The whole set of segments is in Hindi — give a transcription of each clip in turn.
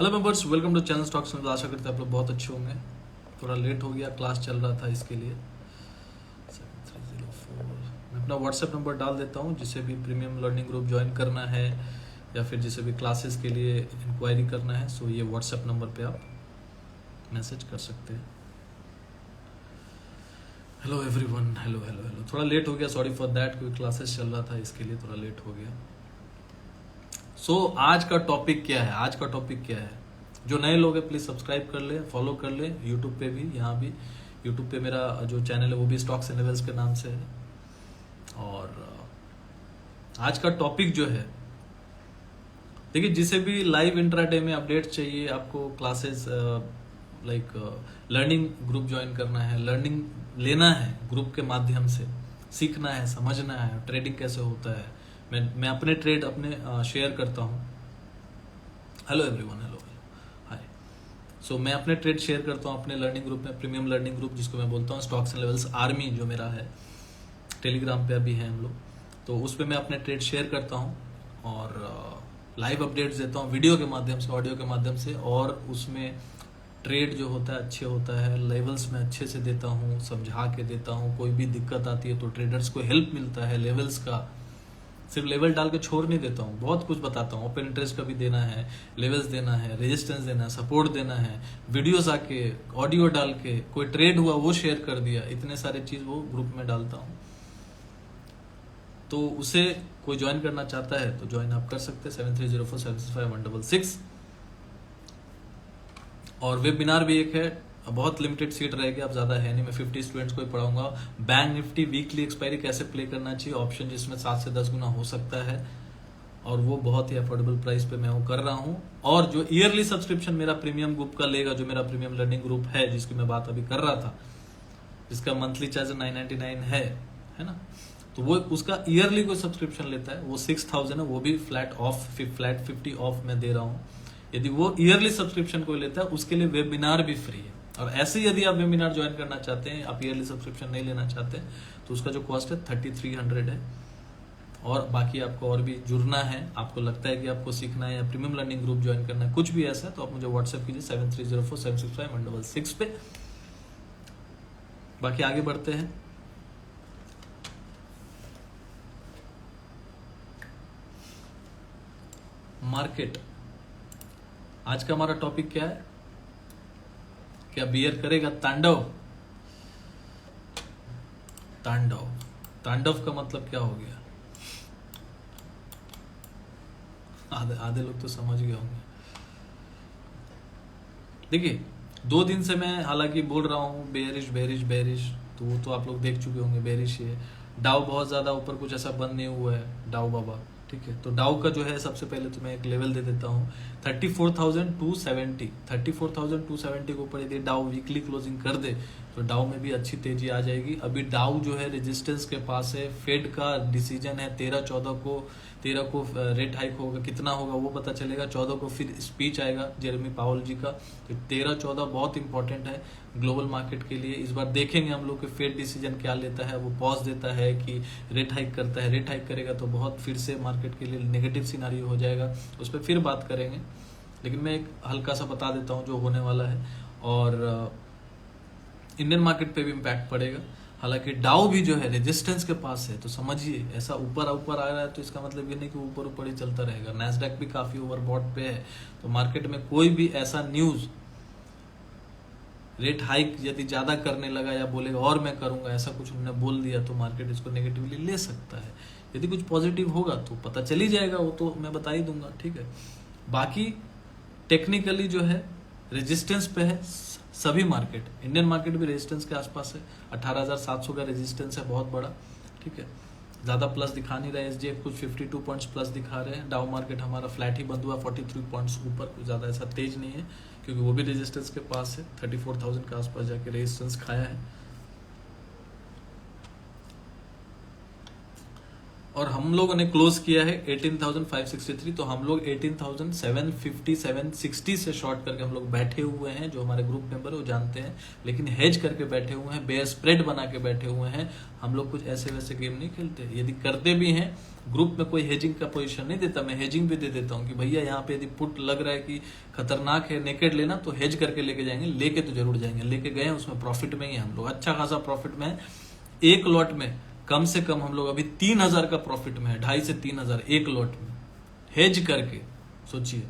Hello members, welcome to channel stocks. आशा करते हैं आप लोग बहुत अच्छे होंगे। थोड़ा लेट हो गया, क्लास चल रहा था इसके लिए। 7304 मैं अपना व्हाट्सएप नंबर डाल देता हूँ। जिसे भी प्रीमियम लर्निंग ग्रुप ज्वाइन करना है या फिर जिसे भी क्लासेस के लिए इंक्वायरी करना है, सो ये व्हाट्सएप नंबर पे आप मैसेज कर सकते हैं। Hello everyone, hello hello hello. थोड़ा लेट हो गया, सॉरी फॉर दैट, क्योंकि क्लासेस चल रहा था इसके लिए थोड़ा लेट हो गया। आज का टॉपिक क्या है? आज का टॉपिक क्या है? जो नए लोग हैं प्लीज सब्सक्राइब कर ले, फॉलो कर ले। यूट्यूब पे भी, यहाँ भी यूट्यूब पे मेरा जो चैनल है वो भी स्टॉक्स एंड लेवल्स के नाम से है। और आज का टॉपिक जो है, देखिए, जिसे भी लाइव इंट्राडे में अपडेट चाहिए, आपको classes like learning group join करना है, लर्निंग लेना है ग्रुप के माध्यम से, सीखना है, समझना है ट्रेडिंग कैसे होता है। मैं अपने ट्रेड अपने शेयर करता हूँ। Hello everyone, hello hi. मैं अपने ट्रेड शेयर करता हूँ अपने लर्निंग ग्रुप में, प्रीमियम लर्निंग ग्रुप जिसको मैं बोलता हूँ स्टॉक्स एंड लेवल्स आर्मी, जो मेरा है। टेलीग्राम पे अभी है हम लोग, तो उस पर मैं अपने ट्रेड शेयर करता हूँ और लाइव अपडेट्स देता हूँ वीडियो के माध्यम से, ऑडियो के माध्यम से। और उसमें ट्रेड जो होता है अच्छे होता है, लेवल्स में अच्छे से देता हूँ, समझा के देता हूँ। कोई भी दिक्कत आती है तो ट्रेडर्स को हेल्प मिलता है लेवल्स का। सिर्फ लेवल डाल के छोड़ नहीं देता हूँ, बहुत कुछ बताता हूँ। ओपन इंटरेस्ट का भी देना है, लेवल्स देना है, रेजिस्टेंस देना है, सपोर्ट देना है, वीडियोस आके ऑडियो डाल के, कोई ट्रेड हुआ वो शेयर कर दिया, इतने सारे चीज वो ग्रुप में डालता हूँ। तो उसे कोई ज्वाइन करना चाहता है तो ज्वाइन आप कर सकते हैं। 7304765166। और वेबिनार भी एक है, बहुत लिमिटेड सीट रहेगी, अब ज्यादा है नहीं। मैं 50 स्टूडेंट्स को ही पढ़ाऊंगा। बैंक निफ्टी वीकली एक्सपायरी कैसे प्ले करना चाहिए, ऑप्शन जिसमें 7 से 10 गुना हो सकता है, और वो बहुत ही अफोर्डेबल प्राइस पे मैं वो कर रहा हूँ। और जो ईयरली सब्सक्रिप्शन मेरा प्रीमियम ग्रुप का लेगा, जो मेरा प्रीमियम लर्निंग ग्रुप है जिसकी मैं बात अभी कर रहा था, जिसका मंथली चार्ज 999 है ना, तो वो उसका ईयरली कोई सब्सक्रिप्शन लेता है वो 6000 है, वो भी फ्लैट 50 ऑफ मैं दे रहा हूँ। यदि वो ईयरली सब्सक्रिप्शन कोई लेता है उसके लिए वेबिनार भी फ्री है। और ऐसे यदि आप वेबिनार ज्वाइन करना चाहते हैं, आप ईयरली सब्सक्रिप्शन नहीं लेना चाहते, तो उसका जो कॉस्ट है 3300 है। और बाकी आपको और भी जुड़ना है, आपको लगता है कि आपको सीखना है या प्रीमियम लर्निंग ग्रुप ज्वाइन करना है, कुछ भी ऐसा है, तो आप मुझे व्हाट्सएप कीजिए 7304765166 पे। बाकी आगे बढ़ते हैं। मार्केट, आज का हमारा टॉपिक क्या है? क्या बियर करेगा तांडव? तांडव, तांडव का मतलब क्या हो गया? आधे लोग तो समझ गए होंगे। देखिए, 2 दिन से मैं हालांकि बोल रहा हूँ बेरिश बेरिश बेरिश, तो वो तो आप लोग देख चुके होंगे बेरिश है। डाउ बहुत ज्यादा ऊपर कुछ ऐसा बंद नहीं हुआ है डाउ बाबा, ठीक है। तो डाउ का जो है, सबसे पहले तो मैं एक लेवल दे देता हूँ 34,270। 34,270 के ऊपर यदि डाउ वीकली क्लोजिंग कर दे तो डाउ में भी अच्छी तेजी आ जाएगी। अभी डाउ जो है रेजिस्टेंस के पास है। फेड का डिसीजन है 13 को रेट हाइक होगा, कितना होगा वो पता चलेगा। 14 को फिर स्पीच आएगा जेरेमी पावल जी का। तो 13-14 बहुत इंपॉर्टेंट है ग्लोबल मार्केट के लिए। इस बार देखेंगे हम लोग कि फेड डिसीजन क्या लेता है, वो पॉज देता है कि रेट हाइक करता है। रेट हाइक करेगा तो बहुत फिर से मार्केट के लिए नेगेटिव सिनारियो हो जाएगा, उस पर फिर बात करेंगे। लेकिन मैं एक हल्का सा बता देता हूँ जो होने वाला है। और इंडियन मार्केट पे भी इम्पैक्ट पड़ेगा। हालांकि डाउ भी जो है रेजिस्टेंस के पास है, तो समझिए ऐसा ऊपर ऊपर आ रहा है तो इसका मतलब ये नहीं कि ऊपर ऊपर ही चलता रहेगा। नैस्डैक भी काफी ओवरबॉट पे है। तो मार्केट में कोई भी ऐसा न्यूज, रेट हाइक यदि ज्यादा करने लगा या बोलेगा और मैं करूंगा, ऐसा कुछ उन्होंने बोल दिया, तो मार्केट इसको नेगेटिवली ले सकता है। यदि कुछ पॉजिटिव होगा तो पता चल ही जाएगा, वो तो मैं बता ही दूंगा, ठीक है। बाकी टेक्निकली जो है रेजिस्टेंस पे है सभी मार्केट। इंडियन मार्केट भी रेजिस्टेंस के आसपास है। 18,700 का रेजिस्टेंस है, बहुत बड़ा, ठीक है। ज्यादा प्लस दिखा नहीं रहा है। एसजीएफ कुछ 52 पॉइंट्स प्लस दिखा रहे हैं। डाउ मार्केट हमारा फ्लैट ही बंद हुआ 43 पॉइंट्स ऊपर, कुछ ज्यादा ऐसा तेज नहीं है, क्योंकि वो भी रेजिस्टेंस के पास है। 34,000 के आसपास जाके रेजिस्टेंस खाया है। और हम लोगों ने क्लोज किया है 18,563, तो हम लोग 18,750 760 से शॉर्ट करके हम लोग बैठे हुए हैं। जो हमारे ग्रुप मेंबर है वो जानते हैं, लेकिन हेज करके बैठे हुए हैं, बेयर स्प्रेड बना के बैठे हुए हैं। हम लोग कुछ ऐसे वैसे गेम नहीं खेलते। यदि करते भी हैं, ग्रुप में कोई हेजिंग का पोजीशन नहीं देता, मैं हेजिंग भी दे देता हूँ कि भैया यहाँ पे यदि पुट लग रहा है कि खतरनाक है, नेकेड लेना, तो हेज करके लेके जाएंगे। लेके तो जरूर जाएंगे, लेके गए उसमें प्रॉफिट में ही हम लोग अच्छा खासा प्रॉफिट में है। एक लॉट में कम से कम हम लोग अभी 3,000 का प्रॉफिट में है, 2,500 से 3,000 एक लॉट में हेज करके। सोचिए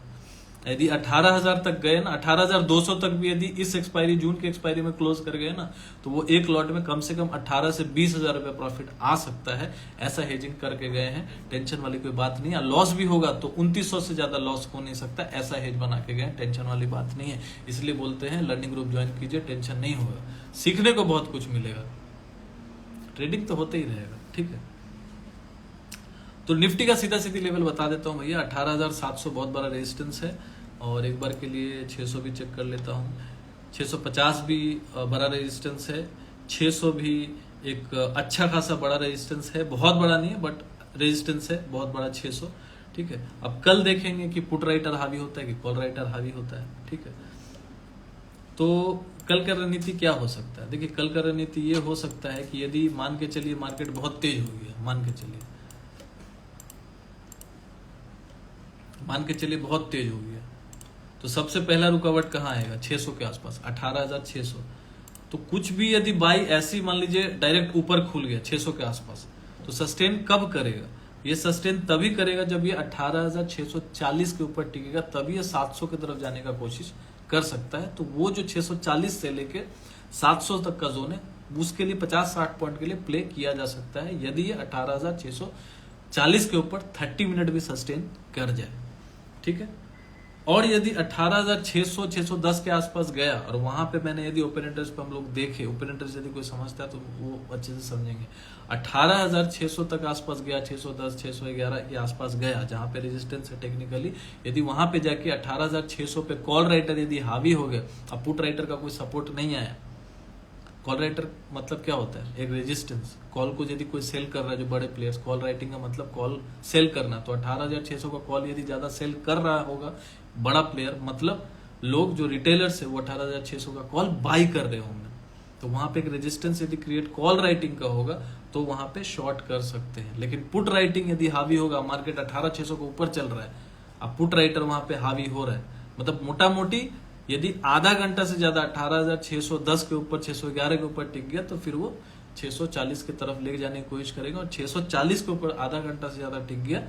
यदि 18,000 तक गए ना, 18,200 तक भी यदि इस एक्सपायरी, जून की एक्सपायरी में क्लोज कर गए ना, तो वो एक लॉट में कम से कम 18 से 20,000 रुपए प्रॉफिट आ सकता है। ऐसा हेजिंग करके गए हैं, टेंशन वाली कोई बात नहीं है। लॉस भी होगा तो 2,900 से ज्यादा लॉस हो नहीं सकता, ऐसा हेज बना के गए, टेंशन वाली बात नहीं है। इसलिए बोलते हैं लर्निंग ग्रुप ज्वाइन कीजिए, टेंशन नहीं होगा, सीखने को बहुत कुछ मिलेगा, ट्रेडिंग तो होते ही रहेगा। ठीक है, तो निफ्टी का सीधा सीधी लेवल बता देता हूं भैया। 18,700 बहुत बड़ा रेजिस्टेंस है, और एक बार के लिए 600 भी चेक कर लेता हूं। 650 भी बड़ा रेजिस्टेंस है, 600 भी एक अच्छा खासा बड़ा रेजिस्टेंस है, बहुत बड़ा नहीं है बट रेजिस्टेंस है बहुत बड़ा 600। ठीक है, अब कल देखेंगे कि पुट राइटर हावी होता है कि कॉल राइटर हावी होता है। ठीक है, तो कल का रणनीति क्या हो सकता है? देखिए कल का रणनीति ये हो सकता है कि यदि मान के चलिए मार्केट बहुत तेज हो गया, मान के चलिए बहुत तेज हो गया, तो सबसे पहला रुकावट कहाँ आएगा? 600 के आसपास, 18,600। तो कुछ भी यदि बाई ऐसी मान लीजिए डायरेक्ट ऊपर खुल गया 600 के आसपास, तो सस्टेन कब करेगा? ये सस्टेन तभी करेगा जब ये 18,640 के ऊपर टिकेगा, तभी ये 700 की तरफ जाने का कोशिश कर सकता है। तो वो जो 640 से लेके 700 तक का जोन है, उसके लिए 50-60 पॉइंट के लिए प्ले किया जा सकता है, यदि ये 18,640 के ऊपर 30 मिनट भी सस्टेन कर जाए। ठीक है, और यदि 18,600 610 के आसपास गया, और वहां पे मैंने यदि ओपन इंटरेस्ट पे हम लोग देखे, ओपन इंटरेस्ट यदि कोई समझता है तो वो अच्छे से समझेंगे, 18,600 तक आसपास गया, 610 611 के आसपास गया, जहां पे रेजिस्टेंस है टेक्निकली, यदि वहां पे जाके 18,600 पे कॉल राइटर यदि हावी हो गया, अब पुट राइटर का कोई सपोर्ट नहीं आया। कॉल राइटर मतलब क्या होता है? एक रेजिस्टेंस। कॉल को यदि कोई सेल कर रहा है, जो बड़े प्लेयर्स, कॉल राइटिंग का मतलब कॉल सेल करना, तो 18,600 का कॉल यदि ज्यादा सेल कर रहा होगा बड़ा प्लेयर, मतलब लोग जो रिटेलर्स है वो 18,600 का कॉल बाई कर रहे होंगे, तो वहां पे एक रेजिस्टेंस यदि क्रिएट कॉल राइटिंग का होगा तो वहां पे शॉर्ट कर सकते हैं। लेकिन पुट राइटिंग यदि हावी होगा, मार्केट 18,600 के ऊपर चल रहा है, अब पुट राइटर वहां पे हावी हो रहा है, मतलब मोटा मोटी यदि आधा घंटा से ज्यादा 18,610 के ऊपर 611 के ऊपर टिक गया, तो फिर वो 640 की तरफ लेके जाने की कोशिश करेगा, और 640 के ऊपर आधा घंटा से ज्यादा टिक गया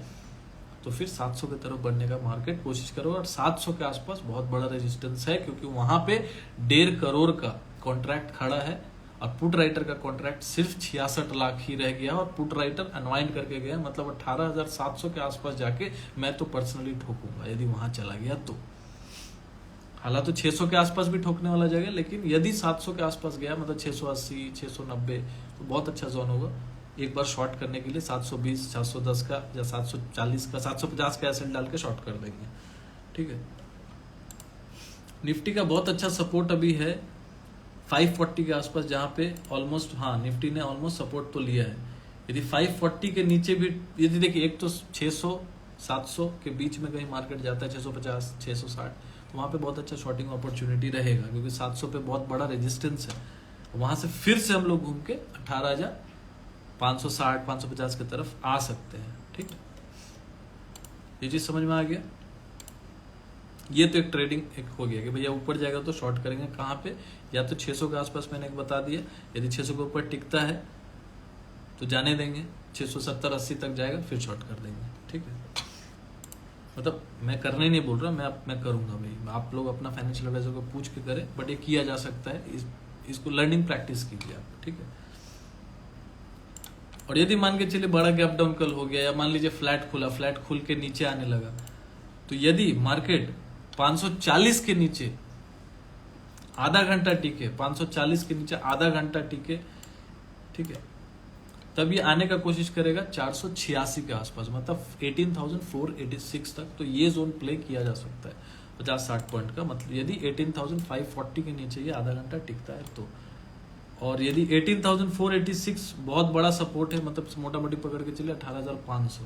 तो फिर 700 की तरफ बढ़ने का मार्केट कोशिश करो। और 700 के आसपास बहुत बड़ा रेजिस्टेंस है, क्योंकि वहां पे 1.5 करोड़ का कॉन्ट्रैक्ट खड़ा है, और पुट राइटर का कॉन्ट्रैक्ट सिर्फ 66 लाख ही रह गया, और पुट राइटर अनवाइंड करके गया, मतलब 18,700 के आसपास जाके मैं तो पर्सनली ठोकूंगा यदि वहां चला गया तो। हालांकि तो 600 के आसपास भी ठोकने वाला जगह, लेकिन यदि 700 के आसपास गया, मतलब 680 690, तो बहुत अच्छा जोन होगा एक बार शॉर्ट करने के लिए। 720 710 का या 740 का 750 का एसेट डाल के शॉर्ट कर देंगे। ठीक है, निफ्टी का बहुत अच्छा सपोर्ट अभी है 540 के आसपास, जहां पे ऑलमोस्ट, हाँ निफ्टी ने ऑलमोस्ट सपोर्ट तो लिया है। यदि 540 के नीचे भी यदि देखिए, एक तो 600 700 के बीच में कहीं मार्केट जाता है, 650 660, तो वहां पे बहुत अच्छा शॉर्टिंग अपॉर्चुनिटी रहेगा, क्योंकि 700 पे बहुत बड़ा रेजिस्टेंस है। वहां से फिर से हम लोग घूम के 18,560 550 की तरफ आ सकते हैं। ठीक, ये चीज समझ में आ गया। ये तो एक ट्रेडिंग एक हो गया कि भैया ऊपर जाएगा तो शॉर्ट करेंगे कहाँ पे, या तो 600 के आसपास मैंने एक बता दिया, यदि 600 के ऊपर टिकता है तो जाने देंगे, 670 80 तक जाएगा फिर शॉर्ट कर देंगे। ठीक है, मतलब मैं करने नहीं बोल रहा, मैं करूंगा भाई, आप लोग अपना फाइनेंशियल एडवाइजर को पूछ के करें, बट ये किया जा सकता है, इसको लर्निंग प्रैक्टिस कीजिए आप। ठीक है, और यदि मान के चलिए बड़ा गैप डाउन कल हो गया, या मान लीजिए फ्लैट खुला, फ्लैट खुल के नीचे आने लगा, तो यदि मार्केट 540 के नीचे आधा घंटा टिके, 540 के नीचे आधा घंटा टिके, ठीक है, तब ये आने का कोशिश करेगा 486 के आसपास, मतलब 18,486 तक। तो ये जोन प्ले किया जा सकता है 50-60 पॉइंट का, मतलब यदि 18,540 के नीचे ये आधा घंटा टिकता है तो और यदि 18,486 बहुत बड़ा सपोर्ट है, मतलब मोटा मोटी पकड़ के चलिए 18,500,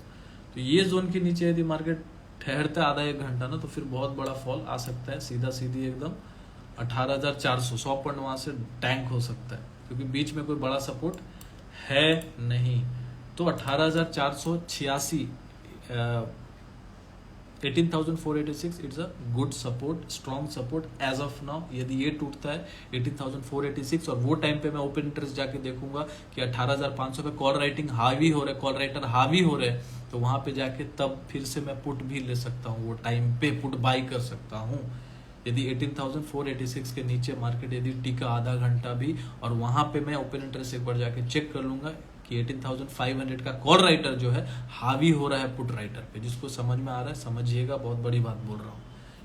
तो ये जोन के नीचे यदि मार्केट ठहरता है आधा एक घंटा ना, तो फिर बहुत बड़ा फॉल आ सकता है, सीधा सीधी एकदम 18,400 100 पॉइंट वहां से टैंक हो सकता है, क्योंकि बीच में कोई बड़ा सपोर्ट है नहीं। तो 18,486 18,486 it's a good support, strong support as of now. यदि ये टूटता है 18,486 और वो टाइम पे मैं ओपन इंटरेस्ट जाके देखूंगा कि 18,500 पे कॉल राइटिंग हावी हो रहा है, कॉल राइटर हावी हो रहे हैं, तो वहां पे जाके तब फिर से मैं पुट भी ले सकता हूँ, वो टाइम पे पुट बाई कर सकता हूँ। यदि 18,486 के नीचे मार्केट यदि टिका आधा घंटा भी, और वहां पे मैं ओपन इंटरेस्ट एक बार जाके चेक कर लूंगा कि 18,500 का कॉल राइटर जो है हावी हो रहा है पुट राइटर पे। जिसको समझ में आ रहा है समझिएगा, बहुत बड़ी बात बोल रहा हूँ,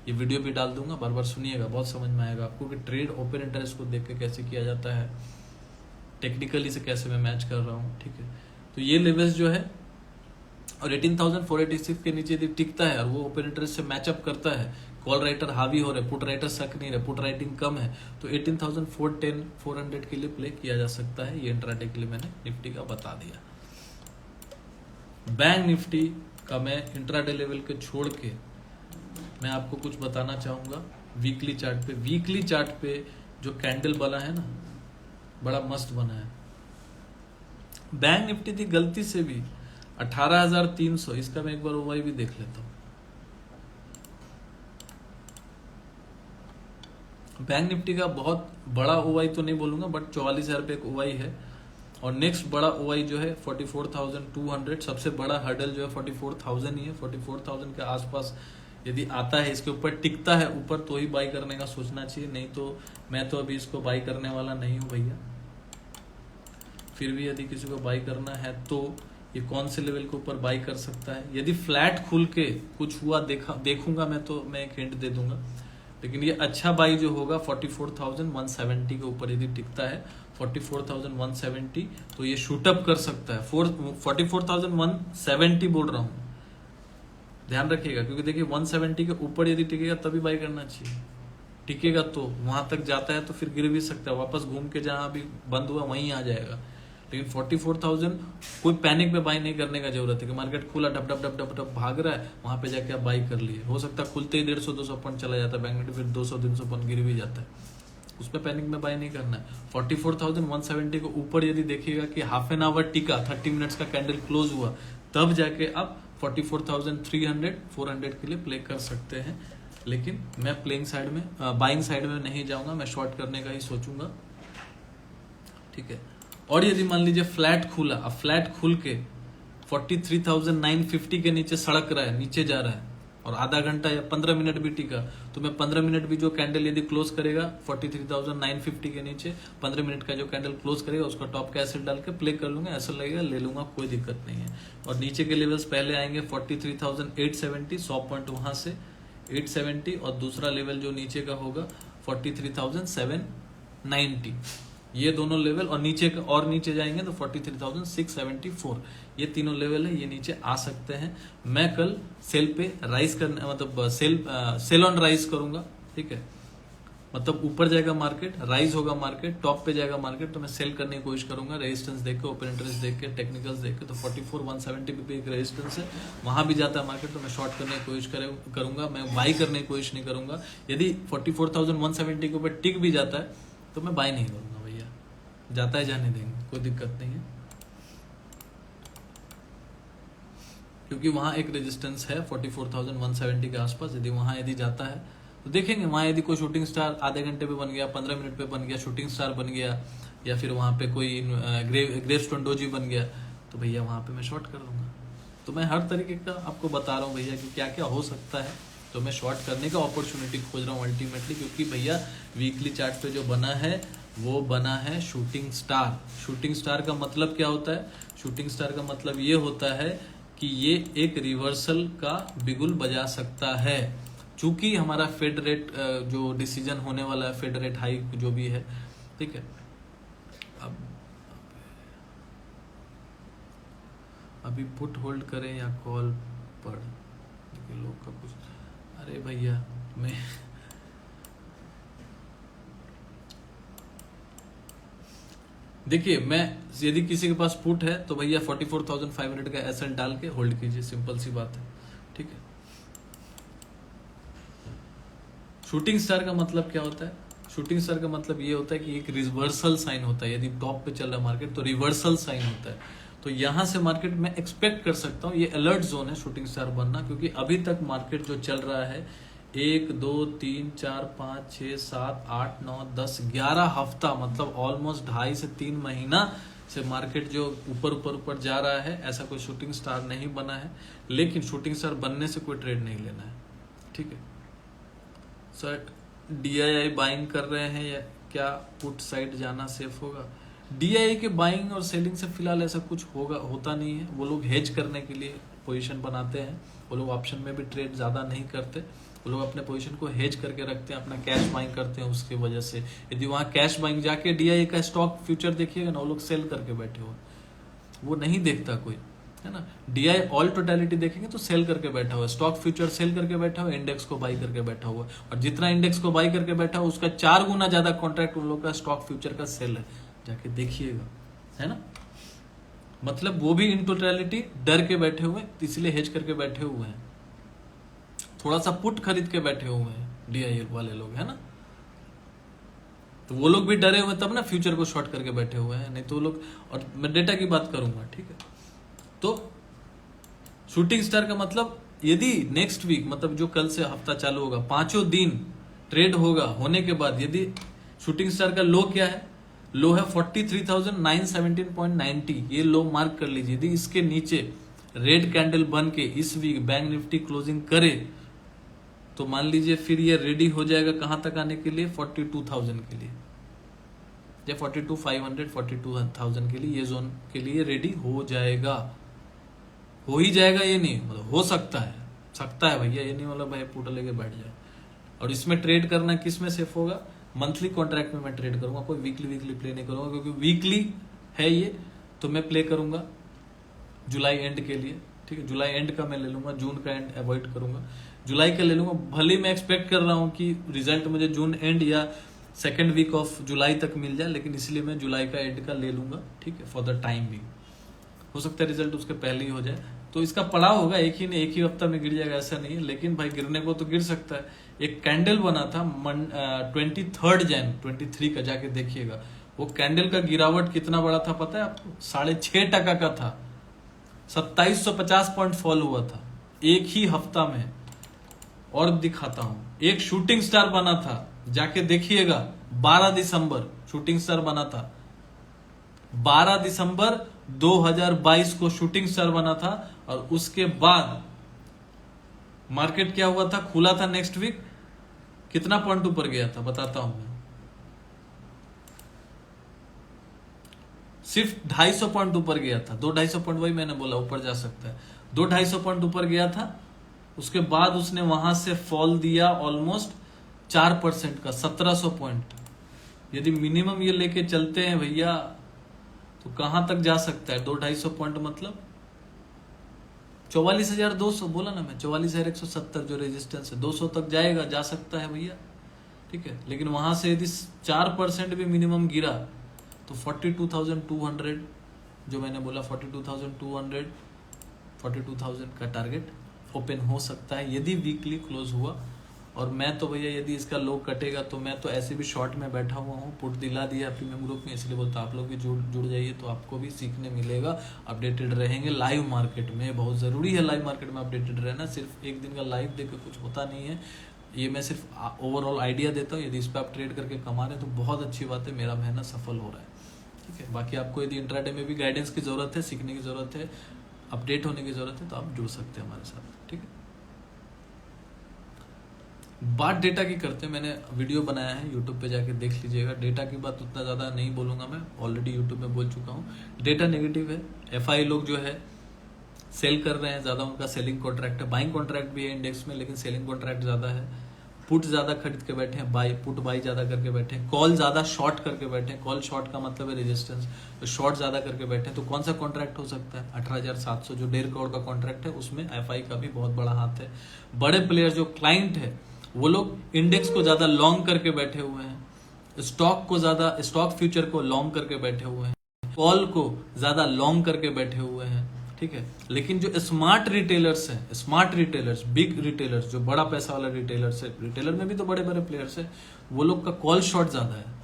ये वीडियो भी डाल दूंगा, बार बार सुनिएगा, बहुत समझ में आएगा आपको कि ट्रेड ओपन इंटरेस्ट को देख के कैसे किया जाता है, टेक्निकली से कैसे मैं मैच कर रहा हूँ, ठीक है। तो ये लेवल्स जो है, और 18,486 के नीचे यदि टिकता है और वो ओपन इंटरेस्ट से मैचअप करता है, कॉल राइटर हावी हो रहे, पुट राइटर सक नहीं रहे, पुट राइटिंग कम है, तो 18,410 400 के लिए प्ले किया जा सकता है। ये इंट्राडे के लिए मैंने निफ्टी का बता दिया। बैंक निफ्टी का मैं इंट्राडे लेवल के छोड़ के मैं आपको कुछ बताना चाहूंगा वीकली चार्ट पे। वीकली चार्ट पे जो कैंडल बना है ना, बड़ा मस्त बना है। बैंक निफ्टी थी गलती से भी 18,300, इसका मैं एक बार ओवाई भी देख लेता हूं। बैंक निफ्टी का बहुत बड़ा ओवाई तो नहीं बोलूंगा, बट 44,000 रुपये एक ओवाई है। और नेक्स्ट बड़ा ओवाई जो है 44,200, सबसे बड़ा हर्डल जो है 44,000 ही है। 44,000 के आसपास यदि आता है, इसके ऊपर टिकता है ऊपर, तो ही बाई करने का सोचना चाहिए, नहीं तो मैं तो अभी इसको बाई करने वाला नहीं हूं भैया। फिर भी यदि किसी को बाई करना है तो ये कौन से लेवल के ऊपर बाई कर सकता है। यदि फ्लैट खुल के कुछ हुआ देखूंगा मैं, तो मैं एक हिंट दे दूंगा, लेकिन ये अच्छा बाई जो होगा 44,170 के ऊपर यदि टिकता है, 44,170, तो ये शूटअप कर सकता है। 44,170 बोल रहा हूं, ध्यान रखिएगा, क्योंकि देखिए 170 के ऊपर यदि टिकेगा तभी बाई करना चाहिए। टिकेगा तो वहां तक जाता है तो फिर गिर भी सकता है, वापस घूम के जहां भी बंद हुआ वहीं आ जाएगा। लेकिन 44,000 कोई पैनिक में बाई नहीं करने का जरूरत है कि मार्केट खुला dub dub dub dub dub भाग रहा है, वहां पे जाके आप बाई कर लिए। हो सकता है खुलते ही 150-200 पॉइंट चला जाता है बैंक निफ्टी, फिर 200-300 पॉइंट गिर भी जाता है, उसमें पैनिक में बाई नहीं करना है। 44,170 को ऊपर यदि देखिएगा कि हाफ एन आवर टिका, 30 मिनट्स का कैंडल क्लोज हुआ, तब जाके आप 44,300-400 के लिए प्ले कर सकते हैं। लेकिन मैं प्लेइंग साइड में, बाइंग साइड में नहीं जाऊंगा, मैं शॉर्ट करने का ही सोचूंगा, ठीक है। और यदि मान लीजिए फ्लैट खुला, अब फ्लैट खुल के 43,950 के नीचे सड़क रहा है, नीचे जा रहा है, और आधा घंटा या 15 मिनट भी टिका, तो मैं 15 मिनट भी जो कैंडल यदि क्लोज करेगा 43,950 के नीचे, 15 मिनट का जो कैंडल क्लोज करेगा उसका टॉप का एसिड डाल के प्ले कर लूंगा, ऐसा लगेगा ले लूंगा, कोई दिक्कत नहीं है। और नीचे के लेवल्स पहले आएंगे 43,870, 100 पॉइंट वहां से 870, और दूसरा लेवल जो नीचे का होगा 43,790, ये दोनों लेवल, और नीचे का और नीचे जाएंगे तो 43,674, ये तीनों लेवल है, ये नीचे आ सकते हैं। मैं कल सेल पे राइज करने, मतलब सेल ऑन राइज करूंगा, ठीक है, मतलब ऊपर जाएगा मार्केट, राइज होगा मार्केट, टॉप पे जाएगा मार्केट, तो मैं सेल करने की कोशिश करूंगा, रेजिस्टेंस देख के, ओपन इंटरेस्ट देख के, टेक्निकल्स देख के। तो 44,170 पे भी एक रेजिस्टेंस है, वहां भी जाता है मार्केट, तो मैं शॉर्ट करने की कोशिश करूंगा, मैं बाई करने की कोशिश नहीं करूंगा। यदि 44,170 के ऊपर टिक भी जाता है तो मैं बाई नहीं करूंगा भैया, जाता है जाने देंगे, कोई दिक्कत नहीं है, क्योंकि वहां एक रेजिस्टेंस है 44,170 के आसपास। यदि वहां यदि जाता है तो देखेंगे, वहां यदि कोई शूटिंग स्टार आधे घंटे पे बन गया, 15 मिनट पे बन गया, शूटिंग स्टार बन गया, या फिर वहां पे कोई ग्रेवस्टोन डोजी बन गया, तो भैया वहां पे मैं शॉर्ट कर लूंगा। तो मैं हर तरीके का आपको बता रहा हूँ भैया कि क्या क्या हो सकता है, तो मैं शॉर्ट करने का अपॉर्चुनिटी खोज रहा हूँ अल्टीमेटली, क्योंकि भैया वीकली चार्ट पे जो बना है वो बना है शूटिंग स्टार। शूटिंग स्टार का मतलब क्या होता है? शूटिंग स्टार का मतलब ये होता है कि ये एक रिवर्सल का बिगुल बजा सकता है। चूंकि हमारा फेड रेट जो डिसीजन होने वाला है, फेड रेट हाइक जो भी है, ठीक है, अब अभी पुट होल्ड करें या कॉल पर, देखिए लोग का कुछ, अरे भैया देखिए, मैं यदि किसी के पास पुट है तो भैया 44,500 का एसएल डाल के होल्ड कीजिए, सिंपल सी बात है, ठीक है। शूटिंग स्टार का मतलब क्या होता है? शूटिंग स्टार का मतलब ये होता है कि एक रिवर्सल साइन होता है। यदि टॉप पे चल रहा है मार्केट तो रिवर्सल साइन होता है, तो यहां से मार्केट में एक्सपेक्ट कर सकता हूँ, ये अलर्ट जोन है शूटिंग स्टार बनना, क्योंकि अभी तक मार्केट जो चल रहा है 1 2 3 4 5 6 7 8 9 10 11 हफ्ता, मतलब ऑलमोस्ट 2.5 से 3 महीना से मार्केट जो ऊपर ऊपर ऊपर जा रहा है, ऐसा कोई शूटिंग स्टार नहीं बना है। लेकिन शूटिंग स्टार बनने से कोई ट्रेड नहीं लेना है, ठीक है। सर डीआईआई बाइंग कर रहे हैं या क्या पुट साइड जाना सेफ होगा? डीआईआई के बाइंग और सेलिंग से फिलहाल ऐसा कुछ होता नहीं है। वो लोग हेज करने के लिए पोजीशन बनाते हैं, वो लोग ऑप्शन में भी ट्रेड ज़्यादा नहीं करते, वो लोग अपने पोजीशन को हेज करके रखते हैं, अपना कैश बाइंग करते हैं। उसकी वजह से यदि वहाँ कैश बाइंग जाके डीआईआई का स्टॉक फ्यूचर देखिएगा ना, वो लोग सेल करके बैठे हुए, वो नहीं देखता कोई, है ना। डीआई ऑल टोटलिटी देखेंगे तो सेल करके बैठा हुआ है, स्टॉक फ्यूचर सेल करके बैठा हुआ है, इंडेक्स को बाई करके बैठा हुआ है, और जितना इंडेक्स को बाई करके बैठा हुआ उसका 4 गुना ज्यादा कॉन्ट्रैक्ट उन लोग का स्टॉक फ्यूचर का सेल है, जाके देखिएगा, है ना। मतलब वो भी इन टोटलिटी डर के बैठे हुए, इसलिए हेज करके बैठे हुए हैं, थोड़ा सा पुट खरीद के बैठे हुए हैं डीआई वाले लोग, है ना। तो वो लोग भी डरे हुए तब ना फ्यूचर को शॉर्ट करके बैठे हुए हैं, नहीं तो वो लोग। और मैं डेटा की बात करूंगा, ठीक है। तो शूटिंग स्टार का मतलब यदि नेक्स्ट वीक, मतलब जो कल से हफ्ता चालू होगा, 5 दिन ट्रेड होगा, होने के बाद यदि शूटिंग स्टार का लो क्या है, लो है 43,917.90, ये लो मार्क कर लीजिए। यदि इसके नीचे रेड कैंडल बन के इस वीक बैंक निफ्टी क्लोजिंग करे तो मान लीजिए फिर ये रेडी हो जाएगा कहां तक आने के लिए, 42,000 के लिए, या 42,500 42,000 के लिए, ये जोन के लिए रेडी हो जाएगा। हो ही जाएगा ये नहीं, मतलब हो सकता है भैया, ये नहीं मतलब भाई पुट लेके बैठ जाए। और इसमें ट्रेड करना किस में सेफ होगा? मंथली कॉन्ट्रैक्ट में मैं ट्रेड करूंगा, कोई वीकली प्ले नहीं करूंगा, क्योंकि वीकली है ये, तो मैं प्ले करूंगा जुलाई एंड के लिए, ठीक है। जुलाई एंड का मैं ले लूंगा, जून का एंड अवॉइड करूंगा, जुलाई का ले लूंगा। भले मैं एक्सपेक्ट कर रहा हूं कि रिजल्ट मुझे जून एंड या सेकेंड वीक ऑफ जुलाई तक मिल जाए, लेकिन इसलिए मैं जुलाई का एंड का ले लूंगा, ठीक है, फॉर द टाइम भी। हो सकता है रिजल्ट उसके पहले ही हो जाए, तो इसका पड़ाव होगा एक ही हफ्ता में गिर जाएगा ऐसा नहीं है, लेकिन भाई गिरने को तो गिर सकता है। एक कैंडल बना था 23 जैन 23 का, जाके देखिएगा वो कैंडल का गिरावट कितना बड़ा था पता है आपको? 6.5% का था, 2750 पॉइंट फॉल हुआ था एक ही हफ्ता में। और दिखाता हूं, एक शूटिंग स्टार बना था, जाके देखिएगा 12 दिसंबर शूटिंग स्टार बना था, 12 दिसंबर 2022 को शूटिंग स्टार बना था। और उसके बाद मार्केट क्या हुआ था, खुला था नेक्स्ट वीक, कितना पॉइंट ऊपर गया था बताता हूं मैं, सिर्फ 250 पॉइंट ऊपर गया था, 200-250 पॉइंट, वही मैंने बोला ऊपर जा सकता है, 200-250 पॉइंट ऊपर गया था। उसके बाद उसने वहां से फॉल दिया ऑलमोस्ट 4% का, 1700 पॉइंट। यदि मिनिमम ये लेके चलते हैं भैया तो कहां तक जा सकता है? 200-250 पॉइंट मतलब 44,200, बोला ना मैं, 44,170 जो रेजिस्टेंस है 200 तक जाएगा, जा सकता है भैया, ठीक है। लेकिन वहां से यदि 4% भी मिनिमम गिरा तो 42,200 जो मैंने बोला, 42,200 42,000 का टारगेट ओपन हो सकता है यदि वीकली क्लोज हुआ। और मैं तो भैया यदि इसका लो कटेगा तो मैं तो ऐसे भी शॉर्ट में बैठा हुआ हूँ, पुट दिला दिया प्रीमियम ग्रुप में, इसलिए बोलता आप लोग भी जुड़ जाइए, तो आपको भी सीखने मिलेगा, अपडेटेड रहेंगे लाइव मार्केट में। बहुत ज़रूरी है लाइव मार्केट में अपडेटेड रहना, सिर्फ एक दिन का लाइव देख के कुछ होता नहीं है, ये मैं सिर्फ ओवरऑल आइडिया देता हूँ। यदि इस पर आप ट्रेड करके कमा रहे हैं तो बहुत अच्छी बात है, मेरा मेहनत सफल हो रहा है, ठीक है। बाकी आपको यदि इंट्राडे में भी गाइडेंस की ज़रूरत है, सीखने की ज़रूरत है, अपडेट होने की ज़रूरत है, तो आप जुड़ सकते हैं हमारे साथ, ठीक है। बात डेटा की करते हैं, मैंने वीडियो बनाया है, यूट्यूब पे जाके देख लीजिएगा। डेटा की बात उतना ज़्यादा नहीं बोलूँगा मैं, ऑलरेडी यूट्यूब में बोल चुका हूँ। डेटा नेगेटिव है, एफआई लोग जो है सेल कर रहे हैं ज़्यादा, उनका सेलिंग कॉन्ट्रैक्ट है, बाइंग कॉन्ट्रैक्ट भी है इंडेक्स में, लेकिन सेलिंग कॉन्ट्रैक्ट ज़्यादा है। पुट ज़्यादा खरीद के बैठे हैं, पुट बाई ज़्यादा करके बैठे हैं, कॉल ज़्यादा शॉर्ट करके बैठे हैं, कॉल शॉर्ट का मतलब है रेजिस्टेंस, तो शॉर्ट ज़्यादा करके बैठे हैं। तो कौन सा कॉन्ट्रैक्ट हो सकता है? 18,700 जो 1.5 करोड़ का कॉन्ट्रैक्ट है, उसमें एफआई का भी बहुत बड़ा हाथ है। बड़े प्लेयर जो क्लाइंट है वो लोग इंडेक्स को ज़्यादा लॉन्ग करके बैठे हुए हैं, स्टॉक फ्यूचर को लॉन्ग करके बैठे हुए हैं। कॉल को ज्यादा लॉन्ग करके बैठे हुए हैं, ठीक है। लेकिन जो स्मार्ट रिटेलर्स हैं, स्मार्ट रिटेलर्स, बिग रिटेलर्स, जो बड़ा पैसा वाला रिटेलर्स है, रिटेलर में भी तो बड़े बड़े प्लेयर्स है, वो लोग का कॉल शॉट ज्यादा है।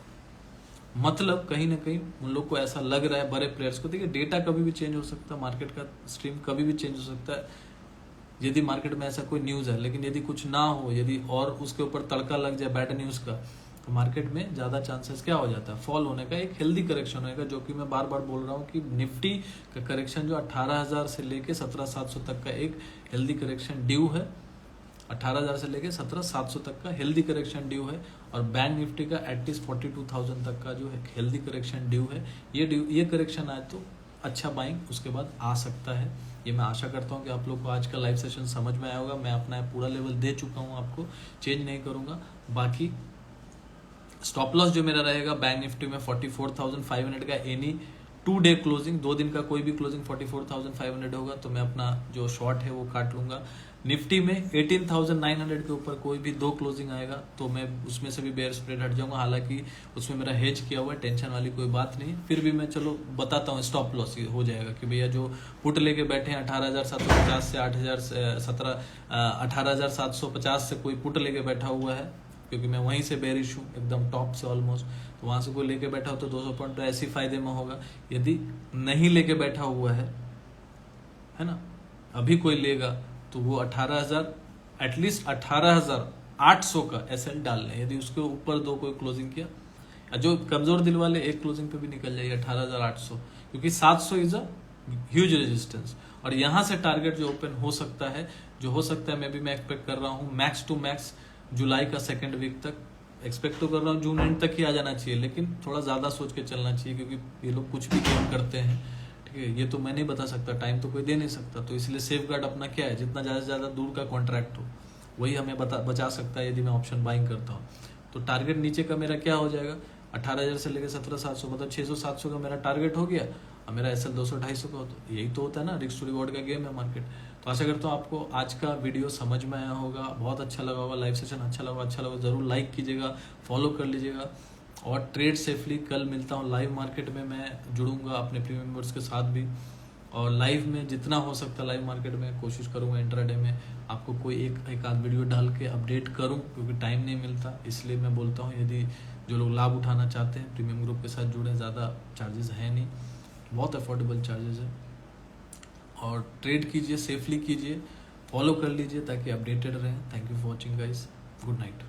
मतलब कहीं ना कहीं उन लोग को ऐसा लग रहा है, बड़े प्लेयर्स को, देखिए डेटा कभी भी चेंज हो सकता है, मार्केट का स्ट्रीम कभी भी चेंज हो सकता है। यदि मार्केट में ऐसा कोई न्यूज है, लेकिन यदि कुछ ना हो, यदि और उसके ऊपर तड़का लग जाए बैड न्यूज का, तो मार्केट में ज्यादा चांसेस क्या हो जाता है, फॉल होने का, एक हेल्दी करेक्शन होने का। जो कि मैं बार बार बोल रहा हूँ कि निफ्टी का करेक्शन जो 18,000 से लेके 17,700 तक का एक हेल्दी करेक्शन ड्यू है, 18,000 से लेके 17,700 तक का हेल्दी करेक्शन ड्यू है, और बैंक निफ्टी का एटलीस्ट 42,000 तक का जो है हेल्दी करेक्शन ड्यू है। ये करेक्शन आए तो अच्छा बाइंग उसके बाद आ सकता है। ये मैं आशा करता हूँ कि आप लोग को आज का लाइव सेशन समझ में आया होगा। मैं अपना पूरा लेवल दे चुका हूँ, आपको चेंज नहीं करूंगा। बाकी स्टॉप लॉस जो मेरा रहेगा बैंक निफ्टी में 44,500 का एनी 2 डे क्लोजिंग, 2 दिन का कोई भी क्लोजिंग 44,500 होगा तो मैं अपना जो शॉर्ट है वो काट लूंगा। निफ्टी में 18,900 के ऊपर कोई भी 2 क्लोजिंग आएगा तो मैं उसमें से भी बेयर स्प्रेड हट जाऊंगा। हालांकि उसमें मेरा हेज किया हुआ है, टेंशन वाली कोई बात नहीं। फिर भी मैं चलो बताता हूँ, स्टॉप लॉस हो जाएगा कि भैया जो पुट लेके बैठे हैं 18,750 से 18,750 से कोई पुट लेके बैठा हुआ है, क्योंकि मैं वहीं से बेरिश हूँ एकदम टॉप से ऑलमोस्ट, तो वहां से कोई लेके बैठा हो तो 200 पॉइंट तो ऐसी फायदे में होगा। यदि नहीं लेके बैठा हुआ है ना, अभी कोई लेगा तो वो 18,000 एटलीस्ट 18,800 का एसएल डाल लें। यदि उसके ऊपर 2 कोई क्लोजिंग किया, जो कमजोर दिल वाले एक क्लोजिंग पे भी निकल जाएगी 18,800, क्योंकि 700 इज अ ह्यूज रेजिस्टेंस। और यहां से टारगेट जो ओपन हो सकता है, मैं एक्सपेक्ट कर रहा हूँ मैक्स टू मैक्स जुलाई का 2nd वीक तक एक्सपेक्ट तो कर रहा हूँ, जून एंड तक ही आ जाना चाहिए, लेकिन थोड़ा ज्यादा सोच के चलना चाहिए, क्योंकि ये लोग कुछ भी गेम करते हैं, ठीक है। ये तो मैं नहीं बता सकता, टाइम तो कोई दे नहीं सकता, तो इसलिए सेफ गार्ड अपना क्या है, जितना ज्यादा से ज्यादा दूर का कॉन्ट्रैक्ट हो वही हमें बचा सकता है। यदि मैं ऑप्शन बाइंग करता हूँ तो टारगेट नीचे का मेरा क्या हो जाएगा, 18,000 से लेकर 17,700, मतलब 600-700 का मेरा टारगेट हो गया, और मेरा एसएल 200-250 का हो, तो यही तो होता है ना, रिस्क टू रिवॉर्ड का गेम है मार्केट। तो आशा करता हूँ आपको आज का वीडियो समझ में आया होगा, बहुत अच्छा लगा होगा, लाइव सेशन अच्छा लगा जरूर लाइक कीजिएगा, फॉलो कर लीजिएगा, और ट्रेड सेफली। कल मिलता हूँ लाइव मार्केट में, मैं जुड़ूंगा अपने प्रीमियम मेंबर्स के साथ भी, और लाइव में जितना हो सकता है लाइव मार्केट में कोशिश करूंगा इंट्राडे में आपको कोई एक आध वीडियो डाल के अपडेट करूं, क्योंकि टाइम नहीं मिलता। इसलिए मैं बोलता हूं यदि जो लोग लाभ उठाना चाहते हैं प्रीमियम ग्रुप के साथ जुड़े, ज़्यादा चार्जेस है नहीं, बहुत अफोर्डेबल चार्जेस है, और ट्रेड कीजिए, सेफली कीजिए, फॉलो कर लीजिए ताकि अपडेटेड रहें। Thank you for watching guys, good night.